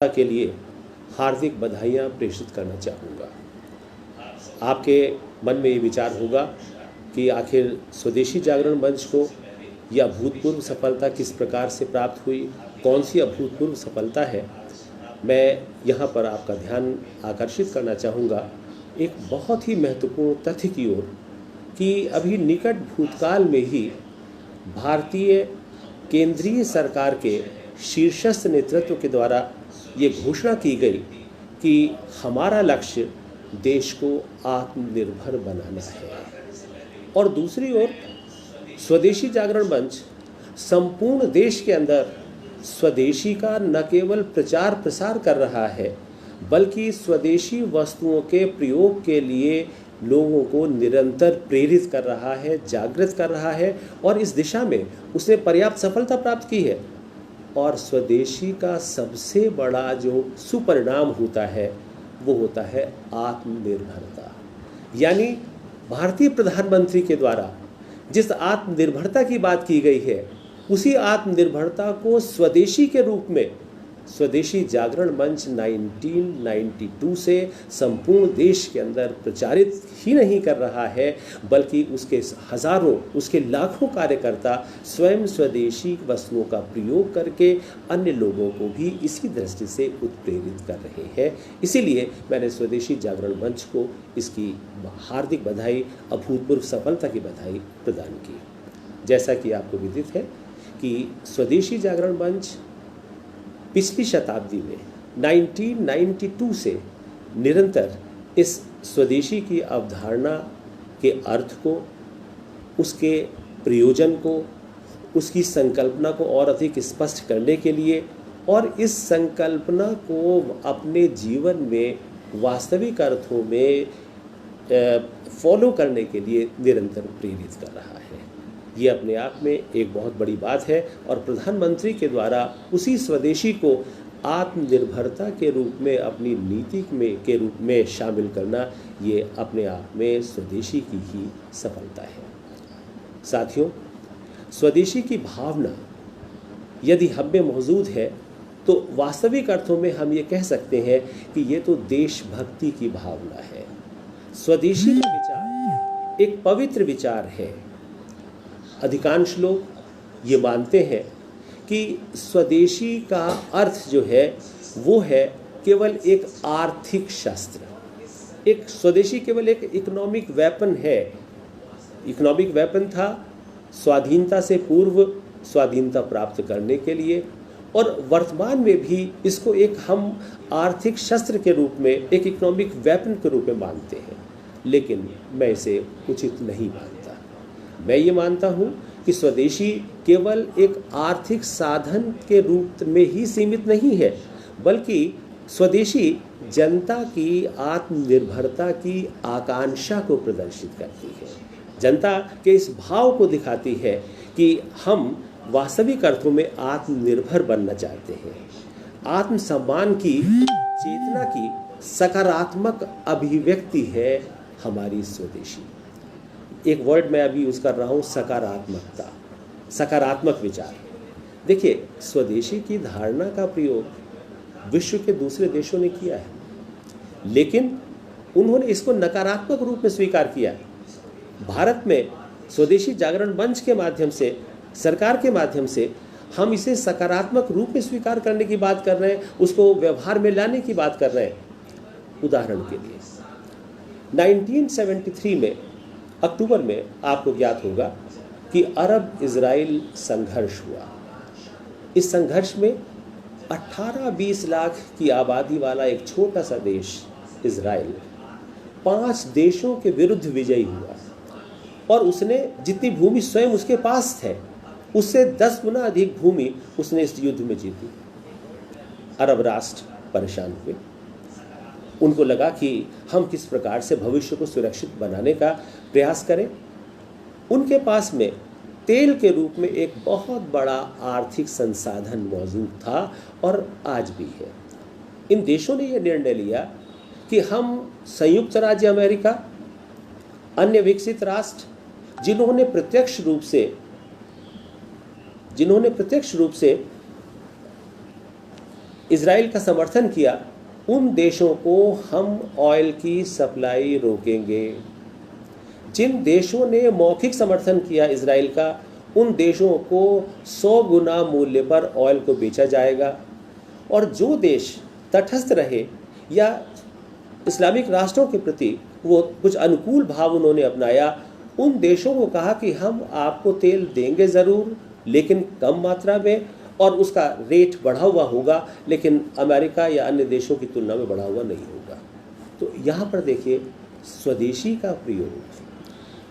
के लिए हार्दिक बधाइयाँ प्रेषित करना चाहूँगा। आपके मन में ये विचार होगा कि आखिर स्वदेशी जागरण मंच को यह अभूतपूर्व सफलता किस प्रकार से प्राप्त हुई, कौन सी अभूतपूर्व सफलता है। मैं यहाँ पर आपका ध्यान आकर्षित करना चाहूँगा एक बहुत ही महत्वपूर्ण तथ्य की ओर कि अभी निकट भूतकाल में ही भारतीय केंद्रीय सरकार के शीर्षस्थ नेतृत्व के द्वारा ये घोषणा की गई कि हमारा लक्ष्य देश को आत्मनिर्भर बनाना है। और दूसरी ओर स्वदेशी जागरण मंच संपूर्ण देश के अंदर स्वदेशी का न केवल प्रचार प्रसार कर रहा है, बल्कि स्वदेशी वस्तुओं के प्रयोग के लिए लोगों को निरंतर प्रेरित कर रहा है, जागृत कर रहा है, और इस दिशा में उसने पर्याप्त सफलता प्राप्त की है। और स्वदेशी का सबसे बड़ा जो सुपरिणाम होता है वो होता है आत्मनिर्भरता। यानी भारतीय प्रधानमंत्री के द्वारा जिस आत्मनिर्भरता की बात की गई है, उसी आत्मनिर्भरता को स्वदेशी के रूप में स्वदेशी जागरण मंच 1992 से संपूर्ण देश के अंदर प्रचारित ही नहीं कर रहा है, बल्कि उसके हजारों, उसके लाखों कार्यकर्ता स्वयं स्वदेशी वस्तुओं का प्रयोग करके अन्य लोगों को भी इसी दृष्टि से उत्प्रेरित कर रहे हैं। इसीलिए मैंने स्वदेशी जागरण मंच को इसकी हार्दिक बधाई, अभूतपूर्व सफलता की बधाई प्रदान की। जैसा कि आपको विदित है कि स्वदेशी जागरण मंच पिछली शताब्दी में 1992 से निरंतर इस स्वदेशी की अवधारणा के अर्थ को, उसके प्रयोजन को, उसकी संकल्पना को और अधिक स्पष्ट करने के लिए और इस संकल्पना को अपने जीवन में वास्तविक अर्थों में फॉलो करने के लिए निरंतर प्रेरित कर रहा है। ये अपने आप में एक बहुत बड़ी बात है और प्रधानमंत्री के द्वारा उसी स्वदेशी को आत्मनिर्भरता के रूप में अपनी नीति में के रूप में शामिल करना, ये अपने आप में स्वदेशी की ही सफलता है। साथियों, स्वदेशी की भावना यदि हम में मौजूद है तो वास्तविक अर्थों में हम ये कह सकते हैं कि ये तो देशभक्ति की भावना है। स्वदेशी का विचार एक पवित्र विचार है। अधिकांश लोग ये मानते हैं कि स्वदेशी का अर्थ जो है वो है केवल एक आर्थिक शस्त्र। एक स्वदेशी केवल एक इकोनॉमिक वेपन है। इकोनॉमिक वेपन था स्वाधीनता से पूर्व स्वाधीनता प्राप्त करने के लिए, और वर्तमान में भी इसको एक हम आर्थिक शस्त्र के रूप में, एक इकोनॉमिक वेपन के रूप में मानते हैं। लेकिन मैं इसे उचित नहीं मानता। मैं ये मानता हूँ कि स्वदेशी केवल एक आर्थिक साधन के रूप में ही सीमित नहीं है, बल्कि स्वदेशी जनता की आत्मनिर्भरता की आकांक्षा को प्रदर्शित करती है। जनता के इस भाव को दिखाती है कि हम वास्तविक अर्थों में आत्मनिर्भर बनना चाहते हैं। आत्मसम्मान की चेतना की सकारात्मक अभिव्यक्ति है हमारी स्वदेशी। एक वर्ड मैं अभी यूज़ कर रहा हूँ, सकारात्मकता, सकारात्मक विचार। देखिए, स्वदेशी की धारणा का प्रयोग विश्व के दूसरे देशों ने किया है, लेकिन उन्होंने इसको नकारात्मक रूप में स्वीकार किया है। भारत में स्वदेशी जागरण मंच के माध्यम से, सरकार के माध्यम से हम इसे सकारात्मक रूप में स्वीकार करने की बात कर रहे हैं, उसको व्यवहार में लाने की बात कर रहे हैं। उदाहरण के लिए 1973 में अक्टूबर में आपको ज्ञात होगा कि अरब इजराइल संघर्ष हुआ। इस संघर्ष में 18-20 लाख की आबादी वाला एक छोटा सा देश इजराइल 5 देशों के विरुद्ध विजयी हुआ, और उसने जितनी भूमि स्वयं उसके पास थे उससे 10 गुना अधिक भूमि उसने इस युद्ध में जीती। अरब राष्ट्र परेशान हुए। उनको लगा कि हम किस प्रकार से भविष्य को सुरक्षित बनाने का प्रयास करें। उनके पास में तेल के रूप में एक बहुत बड़ा आर्थिक संसाधन मौजूद था और आज भी है। इन देशों ने यह निर्णय लिया कि हम संयुक्त राज्य अमेरिका, अन्य विकसित राष्ट्र जिन्होंने प्रत्यक्ष रूप से इजराइल का समर्थन किया, उन देशों को हम ऑयल की सप्लाई रोकेंगे। जिन देशों ने मौखिक समर्थन किया इजराइल का, उन देशों को 100 गुना मूल्य पर ऑयल को बेचा जाएगा। और जो देश तटस्थ रहे या इस्लामिक राष्ट्रों के प्रति वो कुछ अनुकूल भाव उन्होंने अपनाया, उन देशों को कहा कि हम आपको तेल देंगे ज़रूर, लेकिन कम मात्रा में, और उसका रेट बढ़ा हुआ होगा, लेकिन अमेरिका या अन्य देशों की तुलना में बढ़ा हुआ नहीं होगा। तो यहाँ पर देखिए, स्वदेशी का प्रयोग,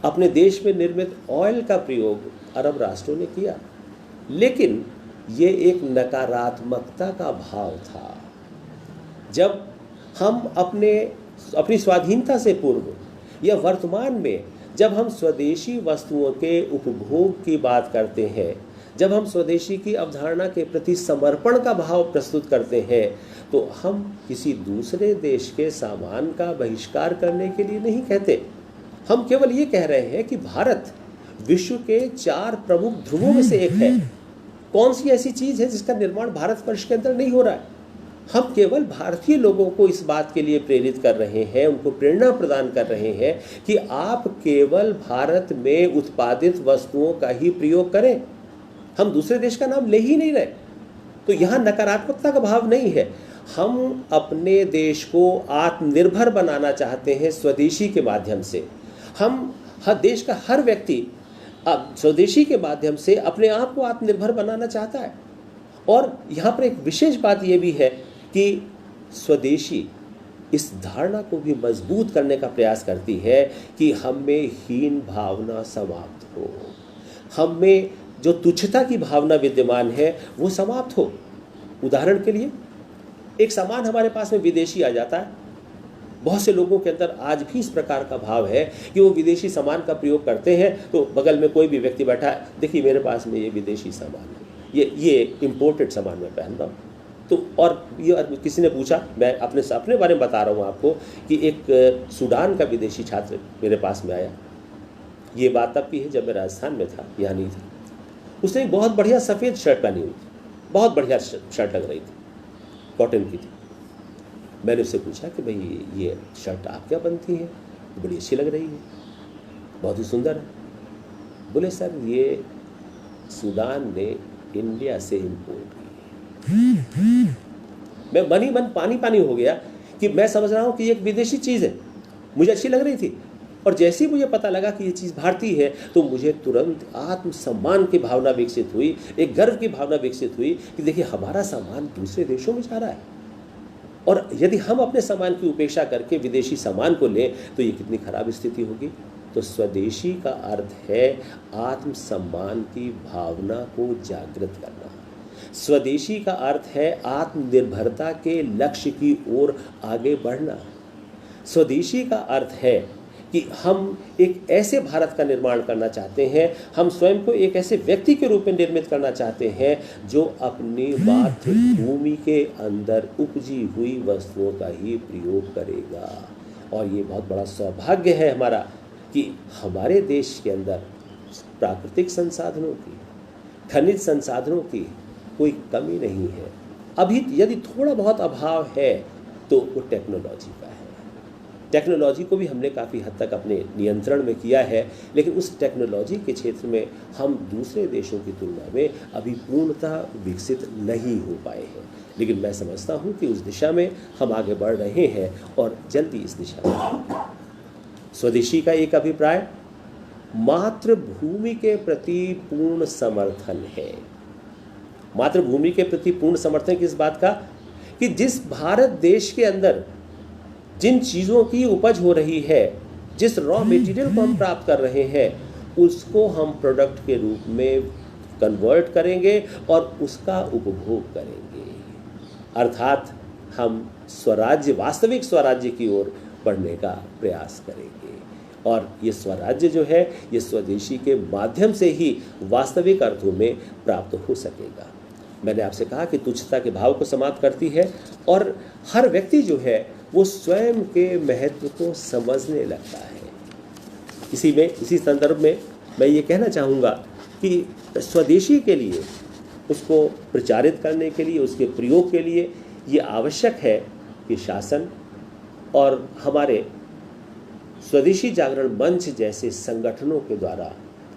अपने देश में निर्मित ऑयल का प्रयोग अरब राष्ट्रों ने किया, लेकिन ये एक नकारात्मकता का भाव था। जब हम अपनी स्वाधीनता से पूर्व या वर्तमान में जब हम स्वदेशी वस्तुओं के उपभोग की बात करते हैं, जब हम स्वदेशी की अवधारणा के प्रति समर्पण का भाव प्रस्तुत करते हैं, तो हम किसी दूसरे देश के सामान का बहिष्कार करने के लिए नहीं कहते। हम केवल ये कह रहे हैं कि भारत विश्व के 4 प्रमुख ध्रुवों में से एक है। कौन सी ऐसी चीज़ है जिसका निर्माण भारतवर्ष के अंदर नहीं हो रहा है? हम केवल भारतीय लोगों को इस बात के लिए प्रेरित कर रहे हैं, उनको प्रेरणा प्रदान कर रहे हैं कि आप केवल भारत में उत्पादित वस्तुओं का ही प्रयोग करें। हम दूसरे देश का नाम ले ही नहीं रहे। तो यहाँ नकारात्मकता का भाव नहीं है। हम अपने देश को आत्मनिर्भर बनाना चाहते हैं स्वदेशी के माध्यम से। हम हर देश का हर व्यक्ति स्वदेशी के माध्यम से अपने आप को आत्मनिर्भर बनाना चाहता है। और यहाँ पर एक विशेष बात ये भी है कि स्वदेशी इस धारणा को भी मजबूत करने का प्रयास करती है कि हम में हीन भावना समाप्त हो, हम में जो तुच्छता की भावना विद्यमान है वो समाप्त हो। उदाहरण के लिए, एक सामान हमारे पास में विदेशी आ जाता है, बहुत से लोगों के अंदर आज भी इस प्रकार का भाव है कि वो विदेशी सामान का प्रयोग करते हैं, तो बगल में कोई भी व्यक्ति बैठा है, देखिए मेरे पास में ये विदेशी सामान है, ये इम्पोर्टेड सामान मैं पहन रहा हूँ। तो और ये किसी ने पूछा, मैं अपने बारे में बता रहा हूँ आपको, कि एक सूडान का विदेशी छात्र मेरे पास में आया। ये बात तब की है जब मैं राजस्थान में था, यहाँ नहीं था। उसने एक बहुत बढ़िया सफ़ेद शर्ट पहनी हुई थी, बहुत बढ़िया शर्ट लग रही थी, कॉटन की थी। मैंने उससे पूछा कि भाई ये शर्ट आप क्या बनती है? तो बड़ी अच्छी लग रही है, बहुत ही सुंदर है। बोले सर ये सूडान ने इंडिया से इम्पोर्ट की। मैं मन ही मन पानी हो गया कि मैं समझ रहा हूँ कि ये एक विदेशी चीज़ है, मुझे अच्छी लग रही थी, और जैसे ही मुझे पता लगा कि ये चीज़ भारतीय है तो मुझे तुरंत आत्मसम्मान की भावना विकसित हुई, एक गर्व की भावना विकसित हुई कि देखिए हमारा सामान दूसरे देशों में जा रहा है, और यदि हम अपने सामान की उपेक्षा करके विदेशी सामान को लें तो ये कितनी खराब स्थिति होगी। तो स्वदेशी का अर्थ है आत्मसम्मान की भावना को जागृत करना। स्वदेशी का अर्थ है आत्मनिर्भरता के लक्ष्य की ओर आगे बढ़ना। स्वदेशी का अर्थ है कि हम एक ऐसे भारत का निर्माण करना चाहते हैं, हम स्वयं को एक ऐसे व्यक्ति के रूप में निर्मित करना चाहते हैं जो अपनी मातृभूमि के अंदर उपजी हुई वस्तुओं का ही प्रयोग करेगा। और ये बहुत बड़ा सौभाग्य है हमारा कि हमारे देश के अंदर प्राकृतिक संसाधनों की, खनिज संसाधनों की कोई कमी नहीं है। अभी यदि थोड़ा बहुत अभाव है तो वो टेक्नोलॉजी का है। टेक्नोलॉजी को भी हमने काफ़ी हद तक अपने नियंत्रण में किया है, लेकिन उस टेक्नोलॉजी के क्षेत्र में हम दूसरे देशों की तुलना में अभी पूर्णतः विकसित नहीं हो पाए हैं। लेकिन मैं समझता हूँ कि उस दिशा में हम आगे बढ़ रहे हैं और जल्दी इस दिशा में। स्वदेशी का एक अभिप्राय मातृभूमि के प्रति पूर्ण समर्थन है। मातृभूमि के प्रति पूर्ण समर्थन किस बात का? कि जिस भारत देश के अंदर जिन चीज़ों की उपज हो रही है, जिस रॉ मटेरियल को हम प्राप्त कर रहे हैं, उसको हम प्रोडक्ट के रूप में कन्वर्ट करेंगे और उसका उपभोग करेंगे। अर्थात हम स्वराज्य, वास्तविक स्वराज्य की ओर बढ़ने का प्रयास करेंगे। और ये स्वराज्य जो है ये स्वदेशी के माध्यम से ही वास्तविक अर्थों में प्राप्त हो सकेगा। मैंने आपसे कहा कि तुच्छता के भाव को समाप्त करती है और हर व्यक्ति जो है वो स्वयं के महत्व को समझने लगता है। इसी संदर्भ में मैं ये कहना चाहूँगा कि स्वदेशी के लिए, उसको प्रचारित करने के लिए, उसके प्रयोग के लिए ये आवश्यक है कि शासन और हमारे स्वदेशी जागरण मंच जैसे संगठनों के द्वारा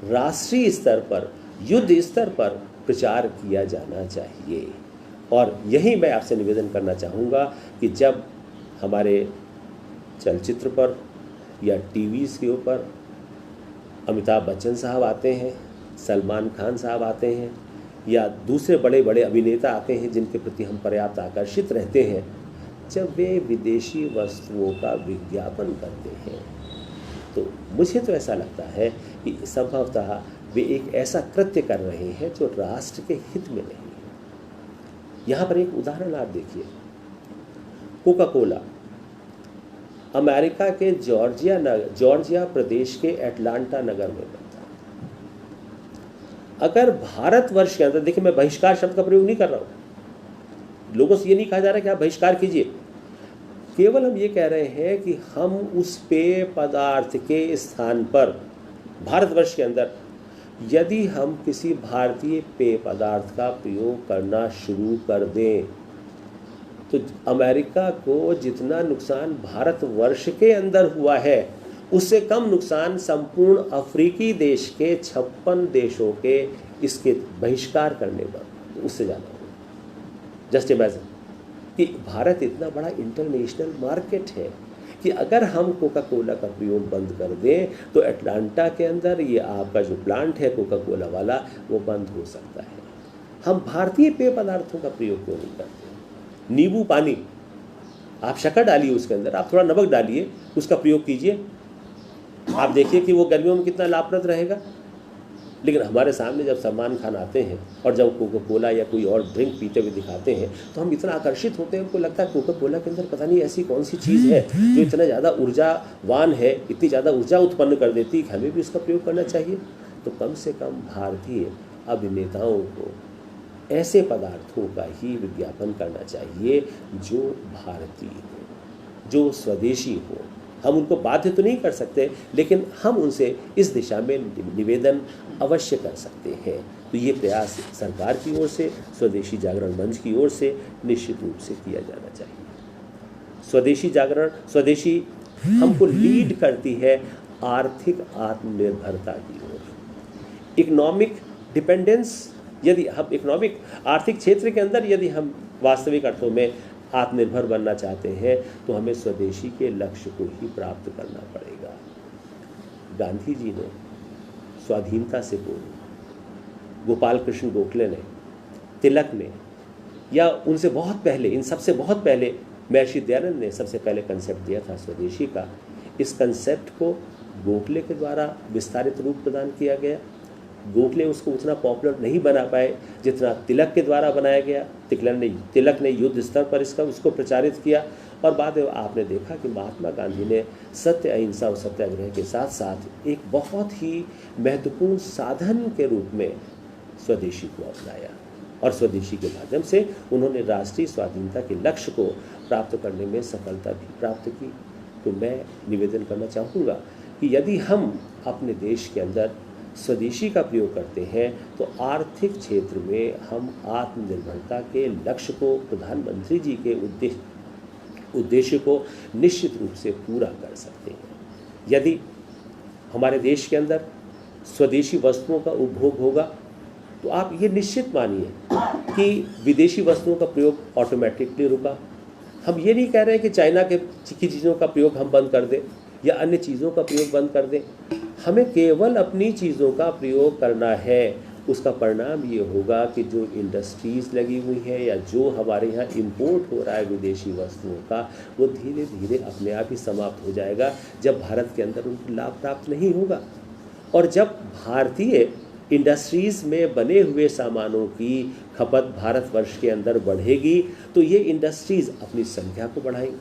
राष्ट्रीय स्तर पर, युद्ध स्तर पर प्रचार किया जाना चाहिए। और यही मैं आपसे निवेदन करना चाहूँगा कि जब हमारे चलचित्र पर या टीवीज़ के ऊपर अमिताभ बच्चन साहब आते हैं, सलमान खान साहब आते हैं, या दूसरे बड़े बड़े अभिनेता आते हैं जिनके प्रति हम पर्याप्त आकर्षित रहते हैं, जब वे विदेशी वस्तुओं का विज्ञापन करते हैं, तो मुझे तो ऐसा लगता है कि संभवतः वे एक ऐसा कृत्य कर रहे हैं जो राष्ट्र के हित में नहीं है। यहाँ पर एक उदाहरण आप देखिए, कोका कोला अमेरिका के जॉर्जिया प्रदेश के एटलांटा नगर में बनता है। अगर भारतवर्ष के अंदर, देखिए मैं बहिष्कार शब्द का प्रयोग नहीं कर रहा हूँ, लोगों से ये नहीं कहा जा रहा कि आप बहिष्कार कीजिए, केवल हम ये कह रहे हैं कि हम उस पेय पदार्थ के स्थान पर भारतवर्ष के अंदर यदि हम किसी भारतीय पेय पदार्थ का प्रयोग करना शुरू कर दें तो अमेरिका को जितना नुकसान भारतवर्ष के अंदर हुआ है उससे कम नुकसान संपूर्ण अफ्रीकी देश के 56 देशों के इसके बहिष्कार करने पर उससे ज़्यादा होगा। जस्ट इमेजिन कि भारत इतना बड़ा इंटरनेशनल मार्केट है कि अगर हम कोका कोला का प्रयोग बंद कर दें तो एटलांटा के अंदर ये आपका जो प्लांट है कोका कोला वाला वो बंद हो सकता है। हम भारतीय पेय पदार्थों का प्रयोग क्यों नहीं करते? नींबू पानी, आप शक्कर डालिए उसके अंदर, आप थोड़ा नमक डालिए, उसका प्रयोग कीजिए, आप देखिए कि वो गर्मियों में कितना लाभप्रद रहेगा। लेकिन हमारे सामने जब सलमान खान आते हैं और जब कोका कोला या कोई और ड्रिंक पीते हुए दिखाते हैं तो हम इतना आकर्षित होते हैं, हमको लगता है कोका कोला के अंदर पता नहीं ऐसी कौन सी चीज़ है जो इतना ज़्यादा ऊर्जावान है, इतनी ज़्यादा ऊर्जा उत्पन्न कर देती है कि हमें भी उसका प्रयोग करना चाहिए। तो कम से कम भारतीय अभिनेताओं को ऐसे पदार्थों का ही विज्ञापन करना चाहिए जो भारतीय हो, जो स्वदेशी हो। हम उनको बाध्य तो नहीं कर सकते, लेकिन हम उनसे इस दिशा में निवेदन अवश्य कर सकते हैं। तो ये प्रयास सरकार की ओर से, स्वदेशी जागरण मंच की ओर से निश्चित रूप से किया जाना चाहिए। स्वदेशी जागरण, स्वदेशी हमको लीड करती है आर्थिक आत्मनिर्भरता की ओर। इकोनॉमिक डिपेंडेंस, यदि हम इकोनॉमिक आर्थिक क्षेत्र के अंदर यदि हम वास्तविक अर्थों में आत्मनिर्भर बनना चाहते हैं तो हमें स्वदेशी के लक्ष्य को ही प्राप्त करना पड़ेगा। गांधी जी ने स्वाधीनता से पूर्व, गोपाल कृष्ण गोखले ने, तिलक ने, या उनसे बहुत पहले, इन सबसे बहुत पहले महर्षि दयानंद ने सबसे पहले कंसेप्ट दिया था स्वदेशी का। इस कंसेप्ट को गोखले के द्वारा विस्तारित रूप प्रदान किया गया। गोखले उसको उतना पॉपुलर नहीं बना पाए जितना तिलक के द्वारा बनाया गया। तिलक ने युद्ध स्तर पर उसको प्रचारित किया, और बाद में आपने देखा कि महात्मा गांधी ने सत्य, अहिंसा और सत्याग्रह के साथ साथ एक बहुत ही महत्वपूर्ण साधन के रूप में स्वदेशी को अपनाया, और स्वदेशी के माध्यम से उन्होंने राष्ट्रीय स्वाधीनता के लक्ष्य को प्राप्त करने में सफलता भी प्राप्त की। तो मैं निवेदन करना चाहूँगा कि यदि हम अपने देश के अंदर स्वदेशी का प्रयोग करते हैं तो आर्थिक क्षेत्र में हम आत्मनिर्भरता के लक्ष्य को, प्रधानमंत्री जी के उद्देश्य को निश्चित रूप से पूरा कर सकते हैं। यदि हमारे देश के अंदर स्वदेशी वस्तुओं का उपभोग होगा तो आप ये निश्चित मानिए कि विदेशी वस्तुओं का प्रयोग ऑटोमेटिकली रुका। हम ये नहीं कह रहे हैं कि चाइना की चीज़ों का प्रयोग हम बंद कर दें या अन्य चीज़ों का प्रयोग बंद कर दें। हमें केवल अपनी चीज़ों का प्रयोग करना है। उसका परिणाम ये होगा कि जो इंडस्ट्रीज़ लगी हुई हैं या जो हमारे यहाँ इंपोर्ट हो रहा है विदेशी वस्तुओं का, वो धीरे धीरे अपने आप ही समाप्त हो जाएगा जब भारत के अंदर उनको लाभ प्राप्त नहीं होगा। और जब भारतीय इंडस्ट्रीज़ में बने हुए सामानों की खपत भारतवर्ष के अंदर बढ़ेगी तो ये इंडस्ट्रीज़ अपनी संख्या को बढ़ाएंगी,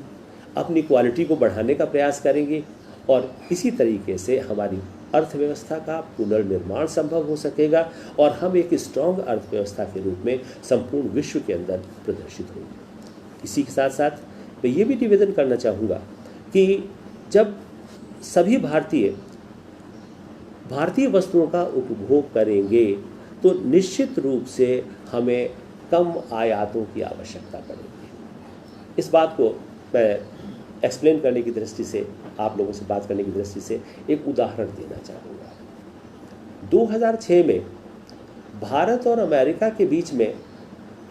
अपनी क्वालिटी को बढ़ाने का प्रयास करेंगी, और इसी तरीके से हमारी अर्थव्यवस्था का पुनर्निर्माण संभव हो सकेगा और हम एक स्ट्रॉन्ग अर्थव्यवस्था के रूप में संपूर्ण विश्व के अंदर प्रदर्शित होंगे। इसी के साथ साथ मैं ये भी निवेदन करना चाहूँगा कि जब सभी भारतीय वस्तुओं का उपभोग करेंगे तो निश्चित रूप से हमें कम आयातों की आवश्यकता पड़ेगी। इस बात को मैं एक्सप्लेन करने की दृष्टि से, आप लोगों से बात करने की दृष्टि से एक उदाहरण देना चाहूँगा। 2006 में भारत और अमेरिका के बीच में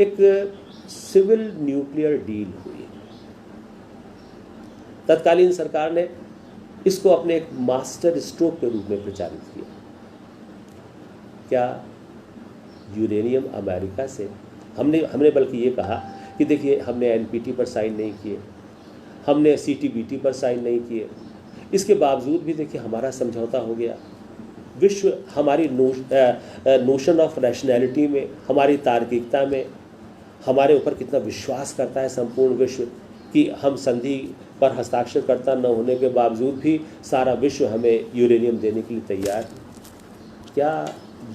एक सिविल न्यूक्लियर डील हुई। तत्कालीन सरकार ने इसको अपने एक मास्टर स्ट्रोक के रूप में प्रचारित किया। क्या यूरेनियम अमेरिका से हमने बल्कि ये कहा कि देखिए, हमने एनपीटी पर साइन नहीं किए, हमने सीटीबीटी पर साइन नहीं किए, इसके बावजूद भी देखिए हमारा समझौता हो गया। विश्व हमारी नोशन ऑफ रैशनैलिटी में, हमारी तार्किकता में हमारे ऊपर कितना विश्वास करता है संपूर्ण विश्व कि हम संधि पर हस्ताक्षर करता न होने के बावजूद भी सारा विश्व हमें यूरेनियम देने के लिए तैयार है। क्या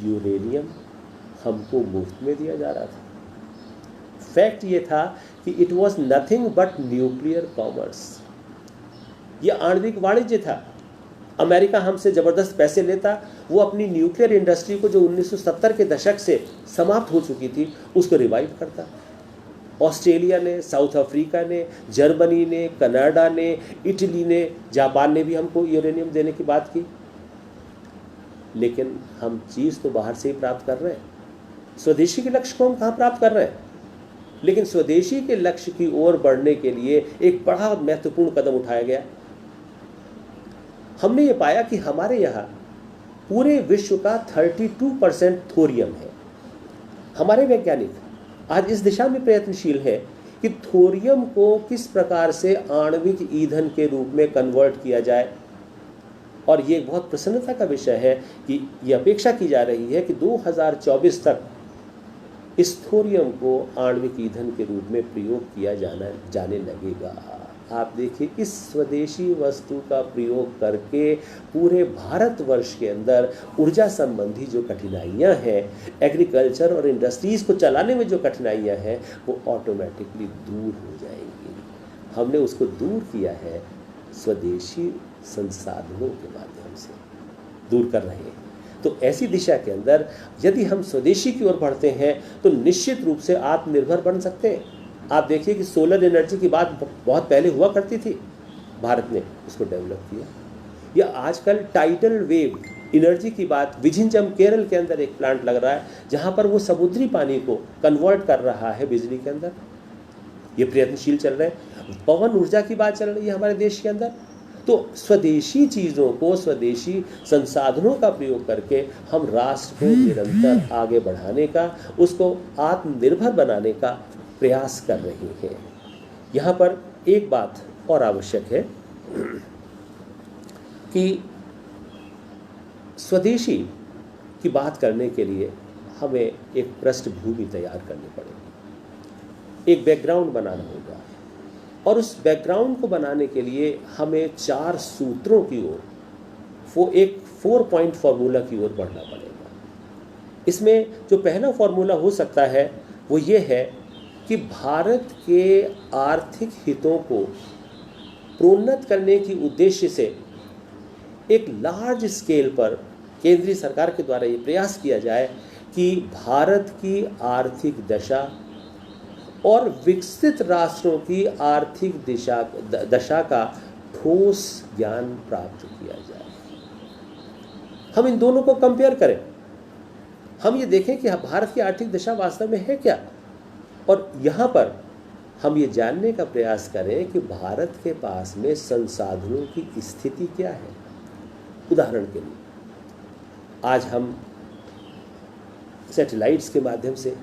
यूरेनियम हमको मुफ्त में दिया जा रहा था? फैक्ट ये था कि it was nothing but nuclear commerce. ये आणविक वाणिज्य था। अमेरिका हमसे ज़बरदस्त पैसे लेता, वो अपनी न्यूक्लियर इंडस्ट्री को जो 1970 के दशक से समाप्त हो चुकी थी उसको रिवाइव करता। ऑस्ट्रेलिया ने, साउथ अफ्रीका ने, जर्मनी ने, कनाडा ने, इटली ने, जापान ने भी हमको यूरेनियम देने की बात की। लेकिन हम चीज़ तो बाहर से ही प्राप्त कर रहे हैं, स्वदेशी के लक्ष्य को हम कहाँ प्राप्त कर रहे हैं? लेकिन स्वदेशी के लक्ष्य की ओर बढ़ने के लिए एक बड़ा महत्वपूर्ण कदम उठाया गया। हमने ये पाया कि हमारे यहाँ पूरे विश्व का 32% थोरियम है। हमारे वैज्ञानिक आज इस दिशा में प्रयत्नशील है कि थोरियम को किस प्रकार से आणविक ईंधन के रूप में कन्वर्ट किया जाए। और ये एक बहुत प्रसन्नता का विषय है कि ये अपेक्षा की जा रही है कि 2024 तक इस थोरियम को आणविक ईंधन के रूप में प्रयोग किया जाने लगेगा। आप देखिए, इस स्वदेशी वस्तु का प्रयोग करके पूरे भारतवर्ष के अंदर ऊर्जा संबंधी जो कठिनाइयां हैं, एग्रीकल्चर और इंडस्ट्रीज़ को चलाने में जो कठिनाइयां हैं, वो ऑटोमेटिकली दूर हो जाएंगी। हमने उसको दूर किया है स्वदेशी संसाधनों के माध्यम से, दूर कर रहे हैं। तो ऐसी दिशा के अंदर यदि हम स्वदेशी की ओर बढ़ते हैं तो निश्चित रूप से आत्मनिर्भर बन सकते हैं। आप देखिए कि सोलर एनर्जी की बात बहुत पहले हुआ करती थी, भारत ने उसको डेवलप किया। या आजकल टाइडल वेव एनर्जी की बात, विझिंजम केरल के अंदर एक प्लांट लग रहा है जहां पर वो समुद्री पानी को कन्वर्ट कर रहा है बिजली के अंदर। ये प्रयत्नशील चल रहे हैं। पवन ऊर्जा की बात चल रही है हमारे देश के अंदर। तो स्वदेशी चीज़ों को, स्वदेशी संसाधनों का प्रयोग करके हम राष्ट्र को निरंतर आगे बढ़ाने का, उसको आत्मनिर्भर बनाने का प्रयास कर रहे हैं। यहाँ पर एक बात और आवश्यक है कि स्वदेशी की बात करने के लिए हमें एक पृष्ठभूमि तैयार करनी पड़ेगी, एक बैकग्राउंड बनाना होगा। और उस बैकग्राउंड को बनाने के लिए हमें 4 सूत्रों की ओर, वो एक 4 पॉइंट फार्मूला की ओर बढ़ना पड़ेगा। इसमें जो पहला फार्मूला हो सकता है वो ये है कि भारत के आर्थिक हितों को प्रोन्नत करने की उद्देश्य से एक लार्ज स्केल पर केंद्रीय सरकार के द्वारा ये प्रयास किया जाए कि भारत की आर्थिक दशा और विकसित राष्ट्रों की आर्थिक दशा का ठोस ज्ञान प्राप्त किया जाए। हम इन दोनों को कंपेयर करें, हम ये देखें कि भारत की आर्थिक दशा वास्तव में है क्या, और यहाँ पर हम ये जानने का प्रयास करें कि भारत के पास में संसाधनों की स्थिति क्या है। उदाहरण के लिए, आज हम सैटेलाइट्स के माध्यम से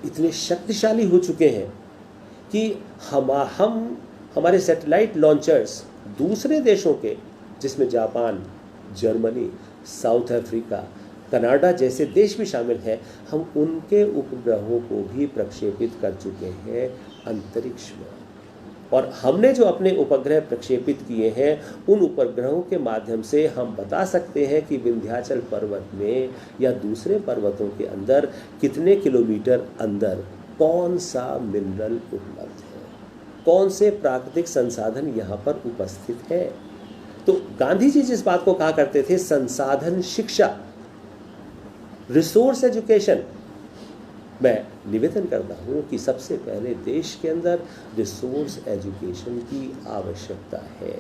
इतने शक्तिशाली हो चुके हैं कि हमारे सैटेलाइट लॉन्चर्स दूसरे देशों के, जिसमें Japan, Germany, south Africa, Canada जैसे देश भी शामिल हैं, हम उनके उपग्रहों को भी प्रक्षेपित कर चुके हैं अंतरिक्ष में। और हमने जो अपने उपग्रह प्रक्षेपित किए हैं, उन उपग्रहों के माध्यम से हम बता सकते हैं कि विंध्याचल पर्वत में या दूसरे पर्वतों के अंदर कितने किलोमीटर अंदर कौन सा मिनरल उपलब्ध है, कौन से प्राकृतिक संसाधन यहाँ पर उपस्थित है। तो गांधी जी जिस बात को कहा करते थे, संसाधन शिक्षा, रिसोर्स एजुकेशन, मैं निवेदन करता हूँ कि सबसे पहले देश के अंदर रिसोर्स एजुकेशन की आवश्यकता है।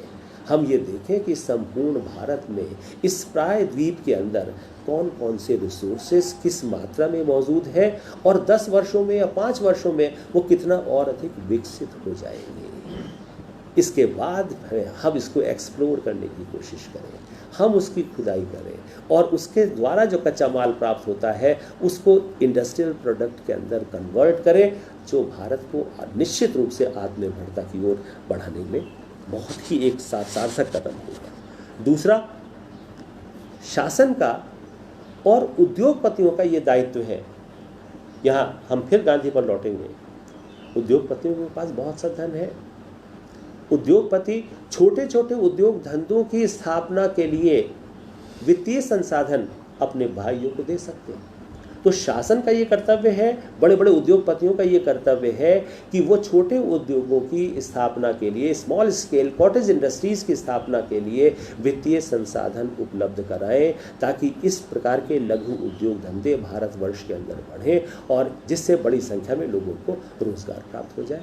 हम ये देखें कि संपूर्ण भारत में इस प्राय द्वीप के अंदर कौन कौन से रिसोर्सेस किस मात्रा में मौजूद है और 10 वर्षों में या 5 वर्षों में वो कितना और अधिक विकसित हो जाएंगे। इसके बाद हम इसको एक्सप्लोर करने की कोशिश करें, हम उसकी खुदाई करें और उसके द्वारा जो कच्चा माल प्राप्त होता है उसको इंडस्ट्रियल प्रोडक्ट के अंदर कन्वर्ट करें, जो भारत को निश्चित रूप से आत्मनिर्भरता की ओर बढ़ाने में बहुत ही एक सार्थक कदम होगा। दूसरा, शासन का और उद्योगपतियों का ये दायित्व है। यहाँ हम फिर गांधी पर लौटेंगे। उद्योगपतियों के पास बहुत सा धन है। उद्योगपति छोटे छोटे उद्योग धंधों की स्थापना के लिए वित्तीय संसाधन अपने भाइयों को दे सकते हैं। तो शासन का ये कर्तव्य है, बड़े बड़े उद्योगपतियों का ये कर्तव्य है कि वो छोटे उद्योगों की स्थापना के लिए, स्मॉल स्केल कॉटेज इंडस्ट्रीज़ की स्थापना के लिए वित्तीय संसाधन उपलब्ध कराएं, ताकि इस प्रकार के लघु उद्योग धंधे भारतवर्ष के अंदर बढ़ें और जिससे बड़ी संख्या में लोगों को रोजगार प्राप्त हो जाए।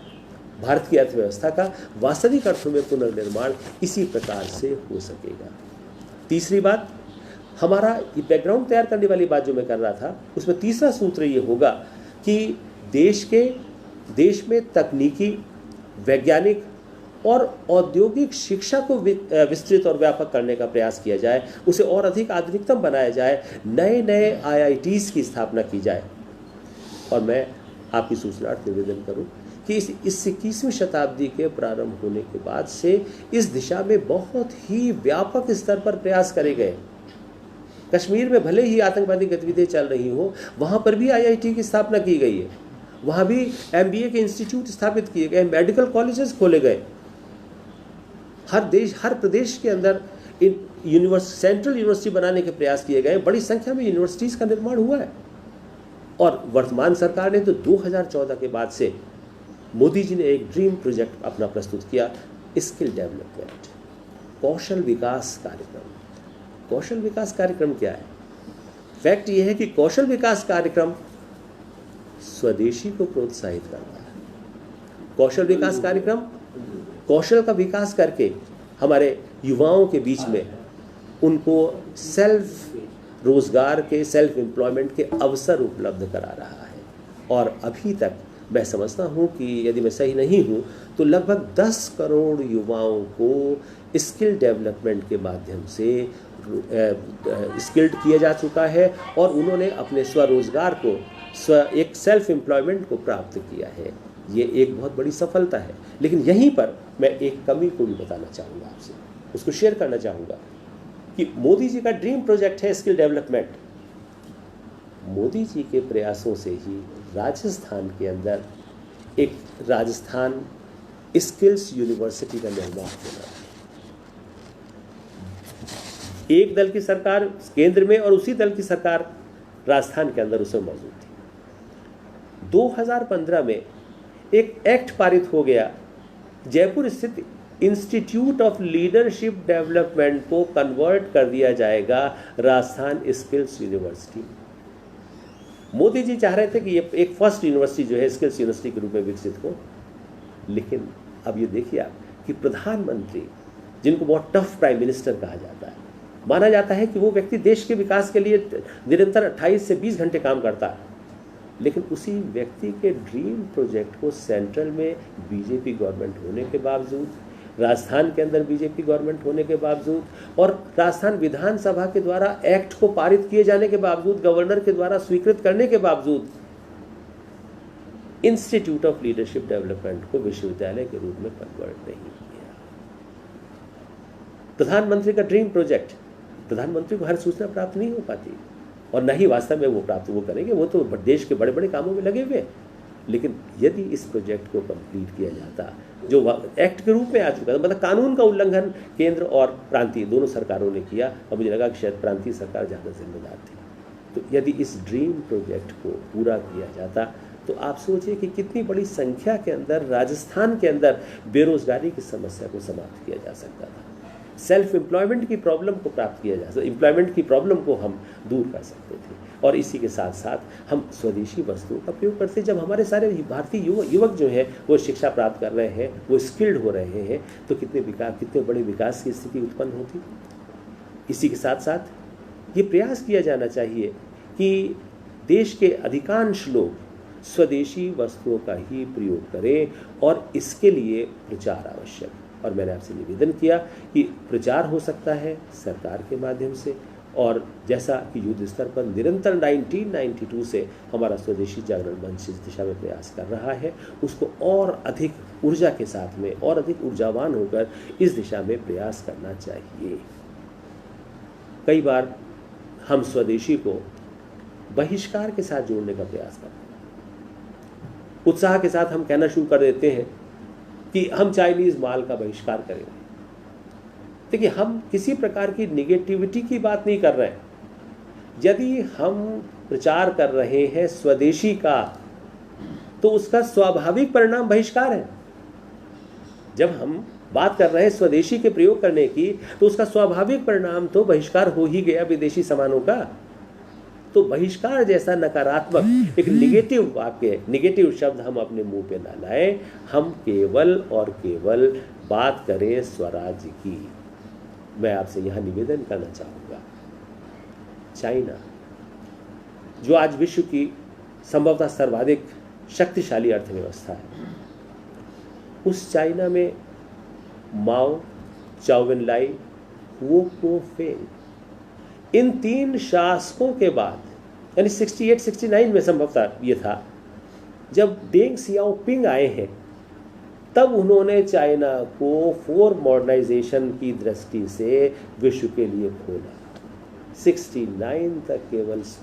भारत की अर्थव्यवस्था का वास्तविक अर्थों में पुनर्निर्माण इसी प्रकार से हो सकेगा। तीसरी बात, हमारा ये बैकग्राउंड तैयार करने वाली बात जो मैं कर रहा था, उसमें तीसरा सूत्र ये होगा कि देश में तकनीकी, वैज्ञानिक और औद्योगिक शिक्षा को विस्तृत और व्यापक करने का प्रयास किया जाए, उसे और अधिक आधुनिकतम बनाया जाए, नए नए IITs की स्थापना की जाए। और मैं आपकी सूचनार्थ निवेदन करूं कि इस 21वीं शताब्दी के प्रारंभ होने के बाद से इस दिशा में बहुत ही व्यापक स्तर पर प्रयास करे गए। कश्मीर में भले ही आतंकवादी गतिविधियां चल रही हो, वहाँ पर भी IIT की स्थापना की गई है, वहाँ भी MBA के इंस्टीट्यूट स्थापित किए गए, मेडिकल कॉलेजेस खोले गए। हर प्रदेश के अंदर सेंट्रल यूनिवर्सिटी बनाने के प्रयास किए गए, बड़ी संख्या में यूनिवर्सिटीज़ का निर्माण हुआ है। और वर्तमान सरकार ने तो 2014 के बाद से मोदी जी ने एक ड्रीम प्रोजेक्ट अपना प्रस्तुत किया, स्किल डेवलपमेंट, कौशल विकास कार्यक्रम। कौशल विकास कार्यक्रम क्या है? फैक्ट ये है कि कौशल विकास कार्यक्रम स्वदेशी को प्रोत्साहित करता है। कौशल विकास कार्यक्रम कौशल का विकास करके हमारे युवाओं के बीच में उनको सेल्फ रोजगार के, सेल्फ एम्प्लॉयमेंट के अवसर उपलब्ध करा रहा है। और अभी तक मैं समझता हूँ कि यदि मैं सही नहीं हूँ तो लगभग 10 करोड़ युवाओं को स्किल डेवलपमेंट के माध्यम से स्किल्ड किया जा चुका है और उन्होंने अपने स्वरोजगार को, एक सेल्फ एम्प्लॉयमेंट को प्राप्त किया है। ये एक बहुत बड़ी सफलता है। लेकिन यहीं पर मैं एक कमी को भी बताना चाहूँगा आपसे, उसको शेयर करना चाहूँगा कि मोदी जी का ड्रीम प्रोजेक्ट है स्किल डेवलपमेंट। मोदी जी के प्रयासों से ही राजस्थान के अंदर एक राजस्थान स्किल्स यूनिवर्सिटी का निर्माण होना है। एक दल की सरकार केंद्र में और उसी दल की सरकार राजस्थान के अंदर उसमें मौजूद थी। 2015 में एक एक्ट पारित हो गया, जयपुर स्थित इंस्टीट्यूट ऑफ लीडरशिप डेवलपमेंट को कन्वर्ट कर दिया जाएगा राजस्थान स्किल्स यूनिवर्सिटी। मोदी जी चाह रहे थे कि ये एक फर्स्ट यूनिवर्सिटी जो है स्किल्स यूनिवर्सिटी के रूप में विकसित हो। लेकिन अब ये देखिए आप कि प्रधानमंत्री, जिनको बहुत टफ प्राइम मिनिस्टर कहा जाता है, माना जाता है कि वो व्यक्ति देश के विकास के लिए निरंतर 28 से 20 घंटे काम करता है, लेकिन उसी व्यक्ति के ड्रीम प्रोजेक्ट को सेंट्रल में बीजेपी गवर्नमेंट होने के बावजूद, राजस्थान के अंदर बीजेपी गवर्नमेंट होने के बावजूद और राजस्थान विधानसभा के द्वारा एक्ट को पारित किए जाने के बावजूद, गवर्नर के द्वारा स्वीकृत करने के बावजूद, इंस्टीट्यूट ऑफ लीडरशिप डेवलपमेंट को विश्वविद्यालय के रूप में कन्वर्ट नहीं किया। प्रधानमंत्री का ड्रीम प्रोजेक्ट, प्रधानमंत्री को हर सूचना प्राप्त नहीं हो पाती और न ही वास्तव में वो प्राप्त वो करेंगे, वो तो देश के बड़े बड़े कामों में लगे हुए। लेकिन यदि इस प्रोजेक्ट को कंप्लीट किया जाता, जो एक्ट के रूप में आ चुका था, मतलब कानून का उल्लंघन केंद्र और प्रांतीय दोनों सरकारों ने किया, और मुझे लगा कि शायद प्रांतीय सरकार ज़्यादा जिम्मेदार थी। तो यदि इस ड्रीम प्रोजेक्ट को पूरा किया जाता तो आप सोचिए कि कितनी बड़ी संख्या के अंदर राजस्थान के अंदर बेरोजगारी की समस्या को समाप्त किया जा सकता था। सेल्फ एम्प्लॉयमेंट की प्रॉब्लम को प्राप्त किया जा सकता, एम्प्लॉयमेंट की प्रॉब्लम को हम दूर कर सकते थे। और इसी के साथ साथ हम स्वदेशी वस्तुओं का प्रयोग करते, जब हमारे सारे भारतीय युवक जो हैं वो शिक्षा प्राप्त कर रहे हैं, वो स्किल्ड हो रहे हैं, तो कितने बड़े विकास की स्थिति उत्पन्न होती। इसी के साथ साथ ये प्रयास किया जाना चाहिए कि देश के अधिकांश लोग स्वदेशी वस्तुओं का ही प्रयोग करें, और इसके लिए प्रचार आवश्यक। और मैंने आपसे निवेदन किया कि प्रचार हो सकता है सरकार के माध्यम से, और जैसा कि युद्ध स्तर पर निरंतर 1992 से हमारा स्वदेशी जागरण मंच इस दिशा में प्रयास कर रहा है, उसको और अधिक ऊर्जा के साथ में और अधिक ऊर्जावान होकर इस दिशा में प्रयास करना चाहिए। कई बार हम स्वदेशी को बहिष्कार के साथ जोड़ने का प्रयास करते हैं। उत्साह के साथ हम कहना शुरू कर देते हैं कि हम चाइनीज माल का बहिष्कार करेंगे। देखिए, हम किसी प्रकार की निगेटिविटी की बात नहीं कर रहे हैं। यदि हम प्रचार कर रहे हैं स्वदेशी का, तो उसका स्वाभाविक परिणाम बहिष्कार है। जब हम बात कर रहे हैं स्वदेशी के प्रयोग करने की, तो उसका स्वाभाविक परिणाम तो बहिष्कार हो ही गया विदेशी सामानों का। तो बहिष्कार जैसा नकारात्मक एक निगेटिव वाक्य, निगेटिव शब्द हम अपने मुंह पे ना लाएं। हम केवल और केवल बात करें स्वराज्य की। मैं आपसे यहां निवेदन करना चाहूंगा, चाइना जो आज विश्व की संभवतः सर्वाधिक शक्तिशाली अर्थव्यवस्था है, उस चाइना में माओ, चाउ एन लाई, वो को फेंग, इन तीन शासकों के बाद, यानी 68-69 में संभवतः ये था, जब डेंग सियाओपिंग आए हैं, तब उन्होंने चाइना को फोर मॉडर्नाइजेशन की दृष्टि से विश्व के लिए खोला। 69 तक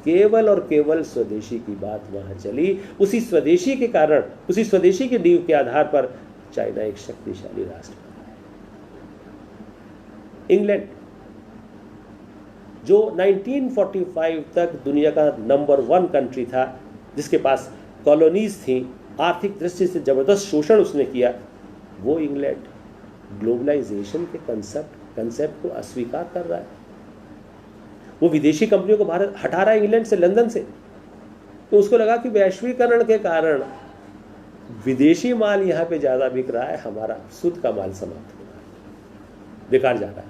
केवल और केवल स्वदेशी की बात वहां चली। उसी स्वदेशी के कारण, उसी स्वदेशी की नींव के आधार पर चाइना एक शक्तिशाली राष्ट्र बना है। इंग्लैंड जो 1945 तक दुनिया का नंबर 1 कंट्री था, जिसके पास कॉलोनीज थी, आर्थिक दृष्टि से जबरदस्त शोषण उसने किया, वो इंग्लैंड ग्लोबलाइजेशन के कंसेप्ट को अस्वीकार कर रहा है। वो विदेशी कंपनियों को भारत हटा रहा है इंग्लैंड से, लंदन से। तो उसको लगा कि वैश्वीकरण के कारण विदेशी माल यहाँ पे ज़्यादा बिक रहा है, हमारा शुद्ध का माल समाप्त हो रहा है, बेकार जा रहा है।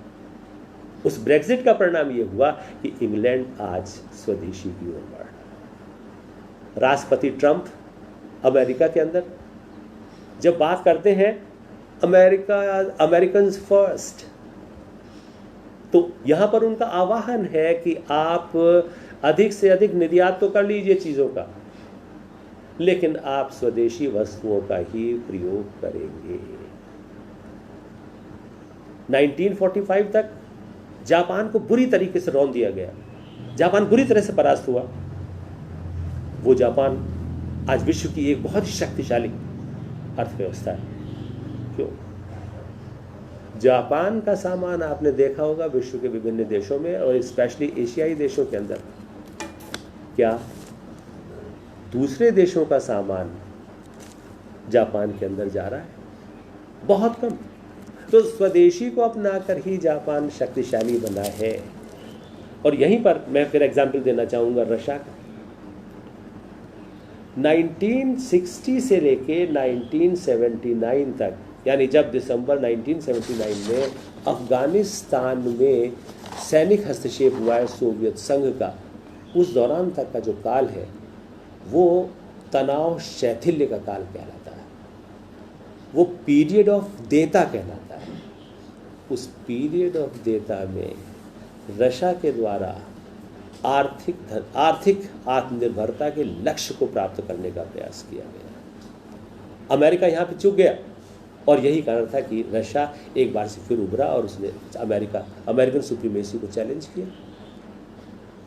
उस ब्रेक्जिट का परिणाम ये हुआ कि इंग्लैंड आज स्वदेशी की ओर बढ़ रहा है। राष्ट्रपति ट्रंप अमेरिका के अंदर जब बात करते हैं अमेरिकन फर्स्ट, तो यहां पर उनका आह्वान है कि आप अधिक से अधिक निर्यात तो कर लीजिए चीजों का, लेकिन आप स्वदेशी वस्तुओं का ही प्रयोग करेंगे। 1945 तक जापान को बुरी तरीके से रौंद दिया गया, जापान बुरी तरह से परास्त हुआ। वो जापान आज विश्व की एक बहुत ही शक्तिशाली अर्थव्यवस्था है। क्यों? जापान का सामान आपने देखा होगा विश्व के विभिन्न देशों में और स्पेशली एशियाई देशों के अंदर, क्या दूसरे देशों का सामान जापान के अंदर जा रहा है? बहुत कम। तो स्वदेशी को अपनाकर ही जापान शक्तिशाली बना है। और यहीं पर मैं फिर एग्जाम्पल देना चाहूँगा रशिया का। 1960 से लेके 1979 तक, यानी जब दिसंबर 1979 में अफगानिस्तान में सैनिक हस्तक्षेप हुआ है सोवियत संघ का, उस दौरान तक का जो काल है वो तनाव शैथिल्य का काल कहलाता है, वो पीरियड ऑफ देता कहलाता है। उस पीरियड ऑफ देता में रशिया के द्वारा आर्थिक आत्मनिर्भरता के लक्ष्य को प्राप्त करने का प्रयास किया गया। अमेरिका यहाँ पे चूक गया और यही कारण था कि रशिया एक बार से फिर उभरा और उसने अमेरिकन सुप्रीमेसी को चैलेंज किया।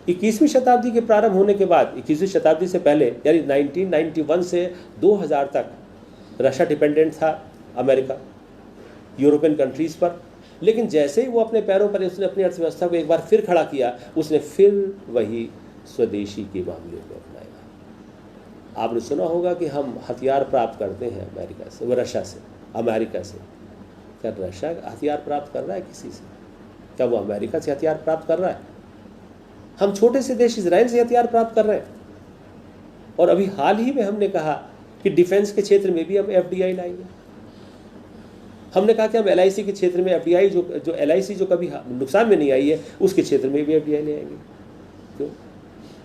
21वीं शताब्दी के प्रारंभ होने के बाद, 21वीं शताब्दी से पहले यानी 1991 से 2000 तक रशिया डिपेंडेंट था अमेरिका यूरोपियन कंट्रीज़ पर। लेकिन जैसे ही वो अपने पैरों पर, उसने अपनी अर्थव्यवस्था को एक बार फिर खड़ा किया, उसने फिर वही स्वदेशी के मामले को अपनाया। आपने सुना होगा कि हम हथियार प्राप्त करते हैं अमेरिका से, वो रशिया से, अमेरिका से। क्या रशिया हथियार प्राप्त कर रहा है किसी से? क्या वो अमेरिका से हथियार प्राप्त कर रहा है? हम छोटे से देश इजराइल से हथियार प्राप्त कर रहे हैं। और अभी हाल ही में हमने कहा कि डिफेंस के क्षेत्र में भी हम FDI लाएंगे। हमने कहा कि हम LIC के क्षेत्र में FDI जो LIC जो कभी नुकसान में नहीं आई है उसके क्षेत्र में भी FDI ले आएंगे। क्यों?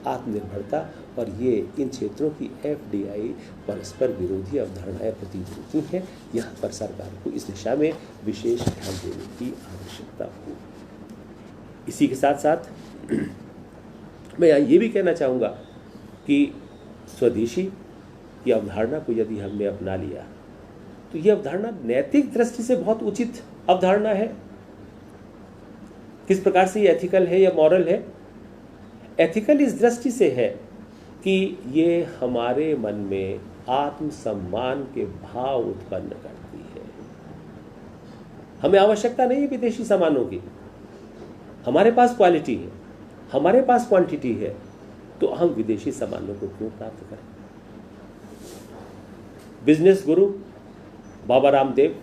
आत्मनिर्भरता और ये इन क्षेत्रों की FDI परस्पर विरोधी अवधारणाएं प्रतीत होती हैं। यहाँ पर सरकार को इस दिशा में विशेष ध्यान देने की आवश्यकता हो। इसी के साथ साथ मैं यहाँ ये भी कहना चाहूँगा कि स्वदेशी की अवधारणा को यदि हमने अपना लिया तो यह अवधारणा नैतिक दृष्टि से बहुत उचित अवधारणा है। किस प्रकार से ये एथिकल है या मॉरल है? एथिकल इस दृष्टि से है कि ये हमारे मन में आत्मसम्मान के भाव उत्पन्न करती है। हमें आवश्यकता नहीं है विदेशी सामानों की, हमारे पास क्वालिटी है, हमारे पास क्वांटिटी है, तो हम विदेशी सामानों को क्यों प्राप्त करें? बिजनेस गुरु बाबा रामदेव,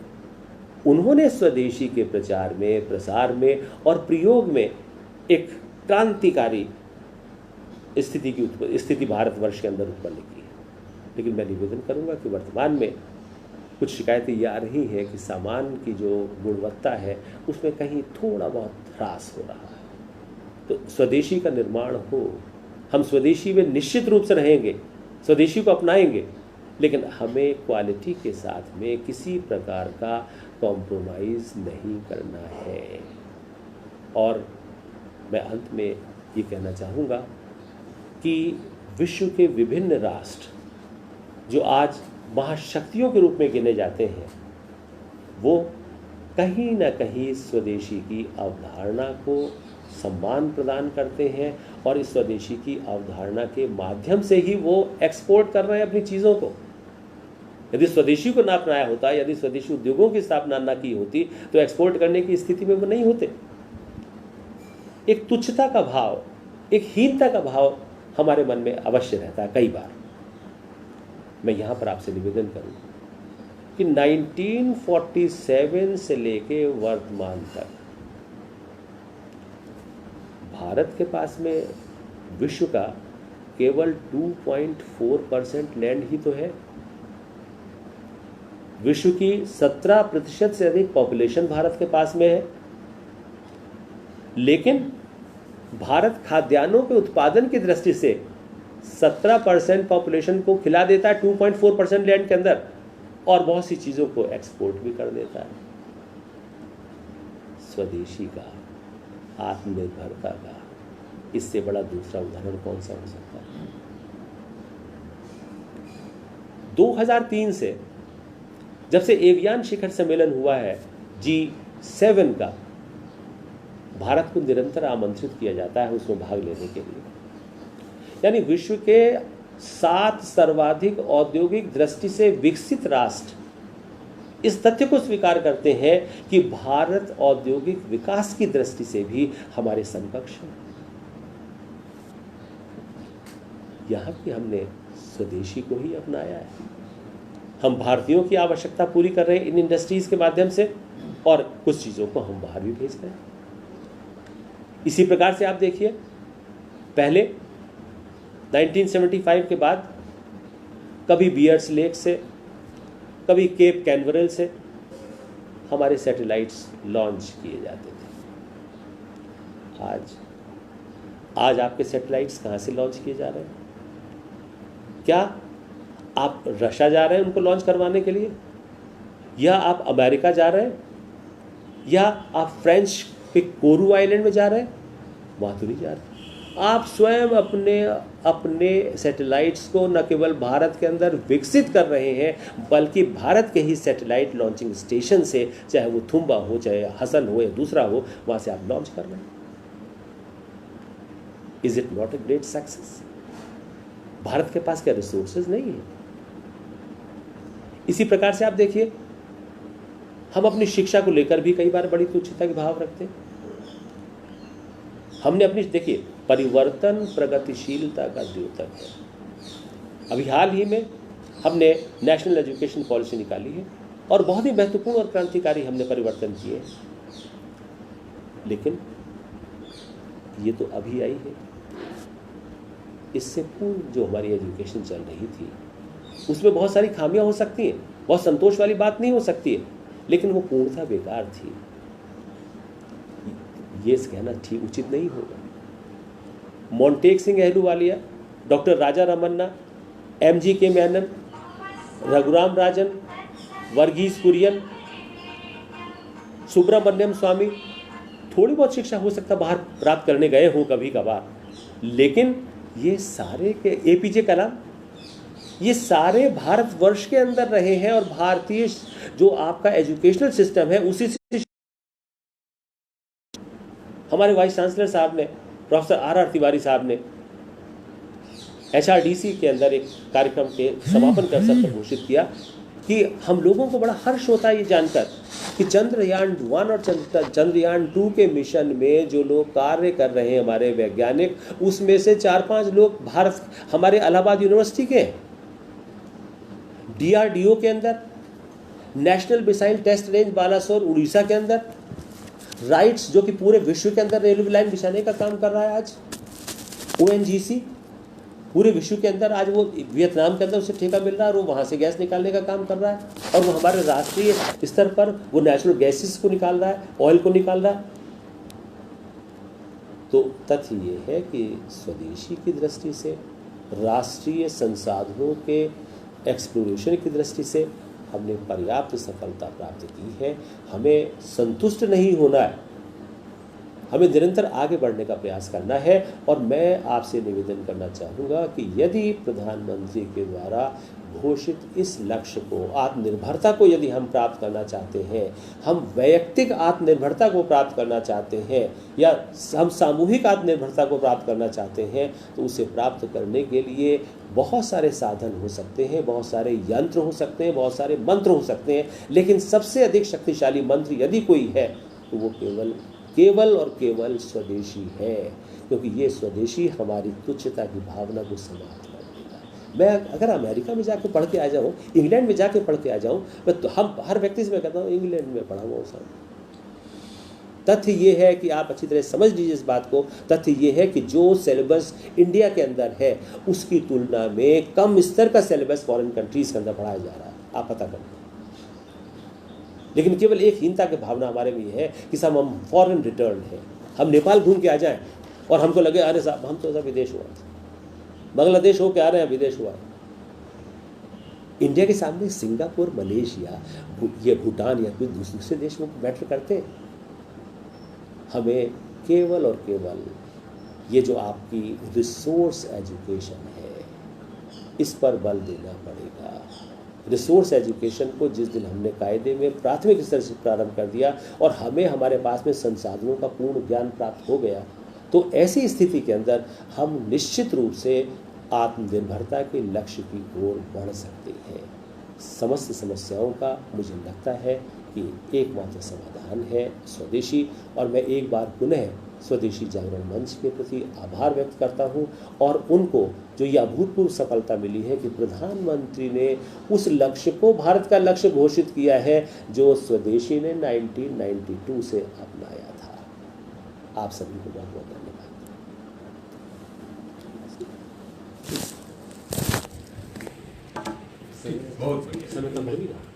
उन्होंने स्वदेशी के प्रचार में, प्रसार में और प्रयोग में एक क्रांतिकारी स्थिति भारतवर्ष के अंदर उत्पन्न की है। लेकिन मैं निवेदन करूंगा कि वर्तमान में कुछ शिकायतें ये आ रही हैं कि सामान की जो गुणवत्ता है उसमें कहीं थोड़ा बहुत ह्रास हो रहा है। तो स्वदेशी का निर्माण हो, हम स्वदेशी में निश्चित रूप से रहेंगे, स्वदेशी को अपनाएंगे, लेकिन हमें क्वालिटी के साथ में किसी प्रकार का कॉम्प्रोमाइज़ नहीं करना है। और मैं अंत में ये कहना चाहूँगा कि विश्व के विभिन्न राष्ट्र जो आज महाशक्तियों के रूप में गिने जाते हैं, वो कहीं ना कहीं स्वदेशी की अवधारणा को सम्मान प्रदान करते हैं और इस स्वदेशी की अवधारणा के माध्यम से ही वो एक्सपोर्ट कर रहे हैं अपनी चीज़ों को। यदि स्वदेशी को ना अपनाया होता, यदि स्वदेशी उद्योगों की स्थापना ना की होती, तो एक्सपोर्ट करने की स्थिति में वो नहीं होते। एक तुच्छता का भाव, एक हीनता का भाव हमारे मन में अवश्य रहता है कई बार। मैं यहाँ पर आपसे निवेदन करूँ कि 1947 से लेके वर्तमान तक भारत के पास में विश्व का केवल 2.4% लैंड ही तो है। विश्व की 17% से अधिक पॉपुलेशन भारत के पास में है, लेकिन भारत खाद्यान्नों के उत्पादन की दृष्टि से 17% पॉपुलेशन को खिला देता है 2.4% लैंड के अंदर, और बहुत सी चीज़ों को एक्सपोर्ट भी कर देता है। स्वदेशी का, आत्मनिर्भरता का इससे बड़ा दूसरा उदाहरण कौन सा हो सकता है? 2003 से जब से एवियान शिखर सम्मेलन हुआ है G7 का, भारत को निरंतर आमंत्रित किया जाता है उसमें भाग लेने के लिए। यानी विश्व के 7 सर्वाधिक औद्योगिक दृष्टि से विकसित राष्ट्र इस तथ्य को स्वीकार करते हैं कि भारत औद्योगिक विकास की दृष्टि से भी हमारे समकक्ष है। यहाँ भी हमने स्वदेशी को ही अपनाया है। हम भारतीयों की आवश्यकता पूरी कर रहे हैं इन इंडस्ट्रीज के माध्यम से, और कुछ चीज़ों को हम बाहर भी भेज रहे हैं। इसी प्रकार से आप देखिए, पहले 1975 के बाद कभी बियर्स लेक से, कभी केप कैनवरल से हमारे सैटेलाइट्स लॉन्च किए जाते थे। आज आपके सैटेलाइट्स कहाँ से लॉन्च किए जा रहे हैं? क्या आप रशिया जा रहे हैं उनको लॉन्च करवाने के लिए, या आप अमेरिका जा रहे हैं, या आप फ्रेंच के कोरू आइलैंड में जा रहे हैं? वहाँ तो नहीं जा रहे। आप स्वयं अपने सैटेलाइट्स को न केवल भारत के अंदर विकसित कर रहे हैं, बल्कि भारत के ही सैटेलाइट लॉन्चिंग स्टेशन से, चाहे वो थुम्बा हो, चाहे हसन हो या दूसरा हो, वहाँ से आप लॉन्च कर रहे हैं। Is it not a great success? Bharat के पास क्या रिसोर्सेज नहीं है? इसी प्रकार से आप देखिए, हम अपनी शिक्षा को लेकर भी कई बार बड़ी तुच्छता के भाव रखते हैं। हमने अपनी, देखिए, परिवर्तन प्रगतिशीलता का द्योतक है। अभी हाल ही में हमने नेशनल एजुकेशन पॉलिसी निकाली है और बहुत ही महत्वपूर्ण और क्रांतिकारी हमने परिवर्तन किए। लेकिन ये तो अभी आई है। इससे पूर्व जो हमारी एजुकेशन चल रही थी उसमें बहुत सारी खामियां हो सकती हैं, बहुत संतोष वाली बात नहीं हो सकती है, लेकिन वो पूर्णतः बेकार थी। ये कहना ठीक उचित नहीं होगा। मोंटेक सिंह अहलूवालिया, डॉक्टर राजा रमन्ना, MGK मेनन, रघुराम राजन, वर्गीस कुरियन, सुब्रमण्यम स्वामी, थोड़ी बहुत शिक्षा हो सकता बाहर प्राप्त करने गए हो कभी कभार, लेकिन ये सारे के APJ कलाम, ये सारे भारतवर्ष के अंदर रहे हैं और भारतीय जो आपका एजुकेशनल सिस्टम है उसी से हमारे वाइस चांसलर साहब ने, प्रोफेसर RR तिवारी साहब ने HRDC के अंदर एक कार्यक्रम के समापन के अवसर पर घोषित किया कि हम लोगों को बड़ा हर्ष होता है ये जानकर कि चंद्रयान 1 और चंद्रयान 2 के मिशन में जो लोग कार्य कर रहे हैं हमारे वैज्ञानिक, उसमें से 4-5 लोग भारत हमारे इलाहाबाद यूनिवर्सिटी के, DRDO के अंदर, national missile test range Balasore Orissa के अंदर, राइट्स जो कि पूरे विश्व के अंदर रेलवे लाइन बिछाने का काम कर रहा है आज, ONGC पूरे विश्व के अंदर आज वो वियतनाम के अंदर उसे ठेका मिल रहा है और वो वहाँ से गैस निकालने का काम कर रहा है, और वो हमारे राष्ट्रीय स्तर पर वो नेचुरल गैसेस को निकाल रहा है, ऑयल को निकाल रहा है। तो तथ्य ये है कि स्वदेशी की दृष्टि से, राष्ट्रीय संसाधनों के एक्सप्लोरेशन की दृष्टि से हमने पर्याप्त सफलता प्राप्त की है। हमें संतुष्ट नहीं होना है, हमें निरंतर आगे बढ़ने का प्रयास करना है। और मैं आपसे निवेदन करना चाहूँगा कि यदि प्रधानमंत्री के द्वारा घोषित इस लक्ष्य को, आत्मनिर्भरता को यदि हम प्राप्त करना चाहते हैं, हम वैयक्तिक आत्मनिर्भरता को प्राप्त करना चाहते हैं या हम सामूहिक आत्मनिर्भरता को प्राप्त करना चाहते हैं, तो उसे प्राप्त करने के लिए बहुत सारे साधन हो सकते हैं, बहुत सारे यंत्र हो सकते हैं, बहुत सारे मंत्र हो सकते हैं, लेकिन सबसे अधिक शक्तिशाली मंत्र यदि कोई है तो वो केवल और केवल स्वदेशी है, क्योंकि ये स्वदेशी हमारी तुच्छता की भावना को समाप्त कर देगा। मैं अगर अमेरिका में जाके पढ़ के आ जाऊँ, इंग्लैंड में जाके पढ़ के आ जाऊँ, मैं तो हम हर व्यक्ति से मैं कहता हूँ इंग्लैंड में पढ़ा हुआ हूँ। तथ्य ये है कि आप अच्छी तरह समझ लीजिए इस बात को। तथ्य ये है कि जो सिलेबस इंडिया के अंदर है उसकी तुलना में कम स्तर का सिलेबस फॉरेन कंट्रीज के अंदर पढ़ाया जा रहा है, आप पता करें। लेकिन केवल एक हीनता की भावना हमारे में है कि सब हम फॉरेन रिटर्न है, हम नेपाल घूम के आ जाएं और हमको लगे अरे साहब हम तो सब विदेश हुआ, बांग्लादेश हो के आ रहे हैं विदेश हुआ। इंडिया के सामने सिंगापुर, मलेशिया, ये भूटान या कोई दूसरे देश में मैटर करते हैं। हमें केवल और केवल ये जो आपकी रिसोर्स एजुकेशन है इस पर बल देना पड़ेगा। रिसोर्स एजुकेशन को जिस दिन हमने कायदे में प्राथमिक स्तर से प्रारंभ कर दिया और हमें हमारे पास में संसाधनों का पूर्ण ज्ञान प्राप्त हो गया, तो ऐसी स्थिति के अंदर हम निश्चित रूप से आत्मनिर्भरता के लक्ष्य की ओर बढ़ सकते हैं। समस्त समस्याओं का मुझे लगता है कि एकमात्र समाधान है स्वदेशी, और मैं एक बार पुनः स्वदेशी जागरण मंच के प्रति आभार व्यक्त करता हूं और उनको जो यह अभूतपूर्व सफलता मिली है कि प्रधानमंत्री ने उस लक्ष्य को भारत का लक्ष्य घोषित किया है जो स्वदेशी ने 1992 से अपनाया था। आप सभी को बहुत बहुत धन्यवाद। बहुत